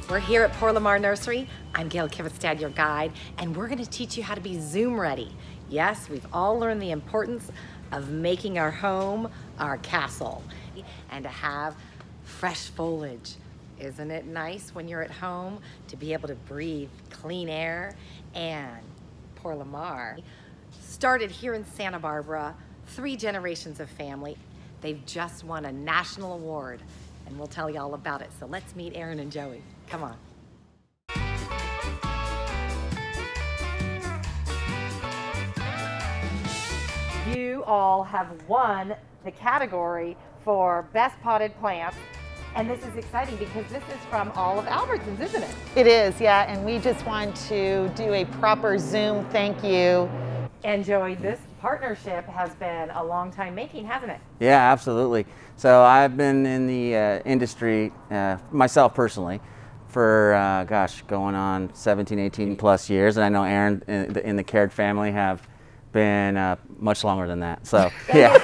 We're here at Por la Mar Nursery. I'm Gail Kvistad, your guide, and we're going to teach you how to be Zoom ready. Yes, we've all learned the importance of making our home our castle and to have fresh foliage. Isn't it nice when you're at home to be able to breathe clean air? And Por la Mar started here in Santa Barbara, 3 generations of family. They've just won a national award, and we'll tell you all about it. So let's meet Erin and Joey. Come on. You all have won the category for Best Potted Plants. And this is exciting because this is from all of Albertsons, isn't it? It is, yeah, and we just want to do a proper Zoom thank you. And Joey, this partnership has been a long time making, hasn't it? Yeah, absolutely. So I've been in the industry, myself personally, for, gosh, going on 17, 18 plus years. And I know Erin in the Caird family have been much longer than that. So, yeah.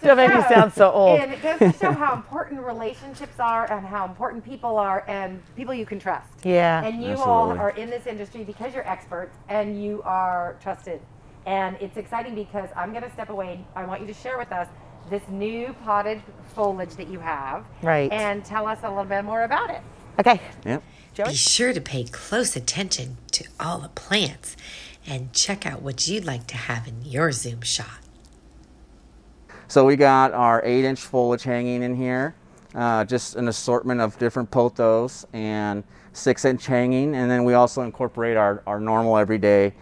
Don't make me sound so old. And it goes to show how important relationships are and how important people are and people you can trust. Yeah. And you Absolutely. all are in this industry because you're experts and you are trusted. And it's exciting because I'm going to step away. I want you to share with us this new potted foliage that you have. Right. And tell us a little bit more about it. Okay. Yep. Joey? Be sure to pay close attention to all the plants and check out what you'd like to have in your Zoom shot. So we got our 8-inch foliage hanging in here, just an assortment of different pothos and 6-inch hanging, and then we also incorporate our normal everyday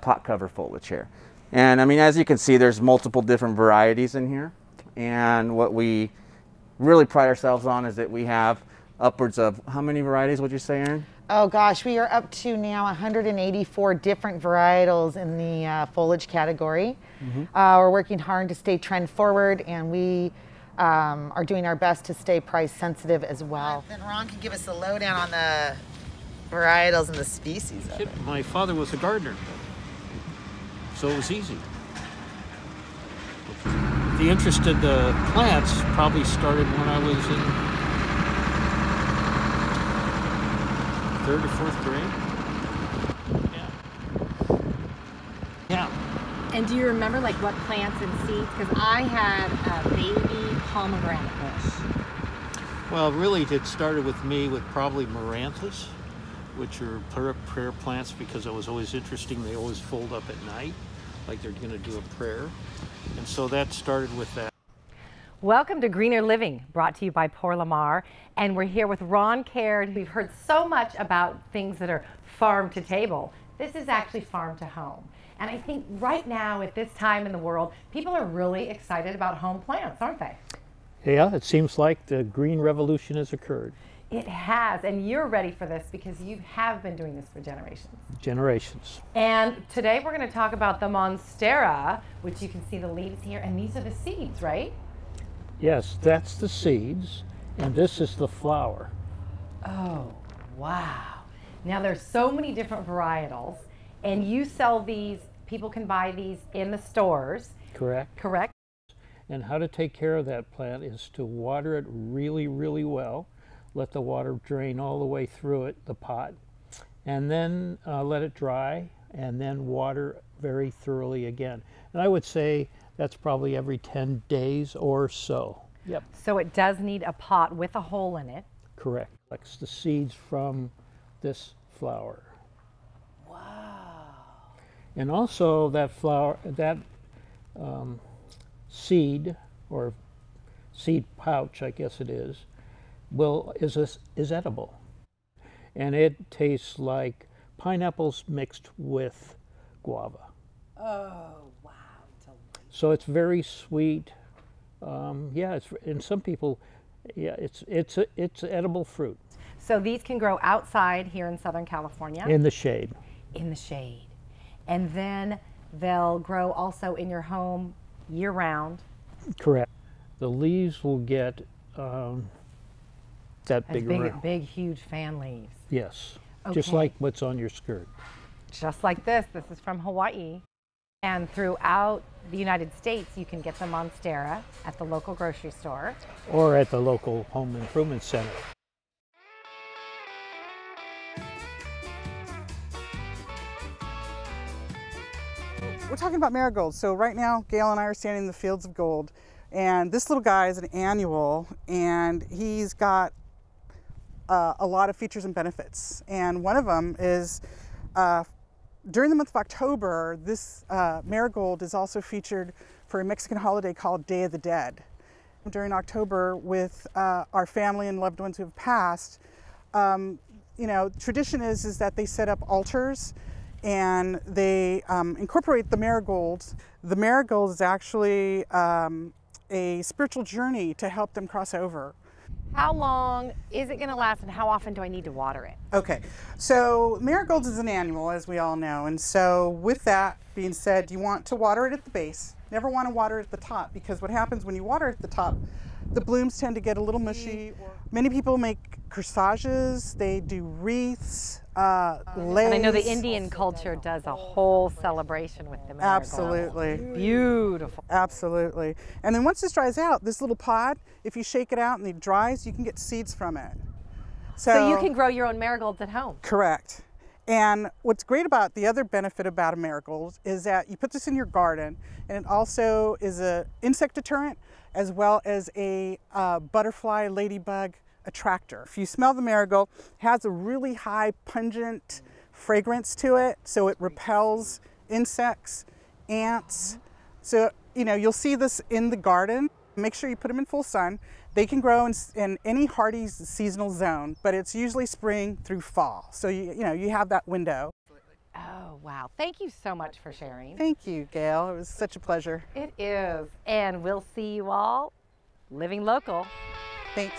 pot cover foliage here. And I mean, as you can see, there's multiple different varieties in here, and what we really pride ourselves on is that we have upwards of, how many varieties would you say, Erin? Oh gosh, we are up to now 184 different varietals in the foliage category. We're working hard to stay trend forward, and we are doing our best to stay price sensitive as well. Then Ron can give us the lowdown on the varietals and the species of it. My father was a gardener, so it was easy. The interest in the plants probably started when I was in 3rd or 4th grade. Yeah. And do you remember like what plants and seeds? Because I had a baby pomegranate bush. Well, really, it started with me with probably maranthas, which are prayer plants, because it was always interesting. They always fold up at night, like they're going to do a prayer. And so that started with that. Welcome to Greener Living, brought to you by Por la Mar. And we're here with Erin Caird. We've heard so much about things that are farm to table. This is actually farm to home. And I think right now at this time in the world, people are really excited about home plants, aren't they? Yeah, it seems like the green revolution has occurred. It has, and you're ready for this because you have been doing this for generations. Generations. And today we're going to talk about the Monstera, which you can see the leaves here, and these are the seeds, right? Yes, that's the seeds, and this is the flower. Oh, wow. Now there's so many different varietals, and you sell these, people can buy these in the stores. Correct. Correct? And how to take care of that plant is to water it really, really well. Let the water drain all the way through it, the pot, and then let it dry, and then water very thoroughly again. And I would say that's probably every 10 days or so. Yep. So it does need a pot with a hole in it. Correct. Collects the seeds from this flower. Wow. And also that flower, that seed, or seed pouch, I guess it is edible. And it tastes like pineapples mixed with guava. Oh, wow. So it's very sweet. Yeah, and some people, yeah, it's edible fruit. So these can grow outside here in Southern California. In the shade. In the shade. And then they'll grow also in your home year round. Correct. The leaves will get that big, huge fan leaves. Yes. Okay. Just like what's on your skirt. Just like this. This is from Hawaii. And throughout the United States, you can get the Monstera at the local grocery store. Or at the local home improvement center. we're talking about marigolds. So right now, Gail and I are standing in the fields of gold, and this little guy is an annual, and he's got a lot of features and benefits. And one of them is during the month of October, this marigold is also featured for a Mexican holiday called Day of the Dead. During October, with our family and loved ones who have passed, you know, tradition is that they set up altars and they incorporate the marigolds. The marigold is actually a spiritual journey to help them cross over. How long is it going to last, and how often do I need to water it? Okay, so marigolds is an annual, as we all know, and so with that being said, you want to water it at the base. Never want to water it at the top, because what happens when you water at the top, the blooms tend to get a little mushy. Many people make corsages, they do wreaths, leis. And I know the Indian culture does a whole celebration with the marigolds. Absolutely. Beautiful. Absolutely. And then once this dries out, this little pod, if you shake it out and it dries, you can get seeds from it. So you can grow your own marigolds at home. Correct. And what's great about the other benefit about a marigold is that you put this in your garden, and it also is an insect deterrent as well as a butterfly, ladybug attractor. If you smell the marigold, it has a really high pungent fragrance to it, so it repels insects, ants. So, you know, you'll see this in the garden. Make sure you put them in full sun. They can grow in any hardy seasonal zone, but it's usually spring through fall. So, you know, you have that window. Oh, wow. Thank you so much for sharing. Thank you, Gail. It was such a pleasure. It is. And we'll see you all living local. Thanks.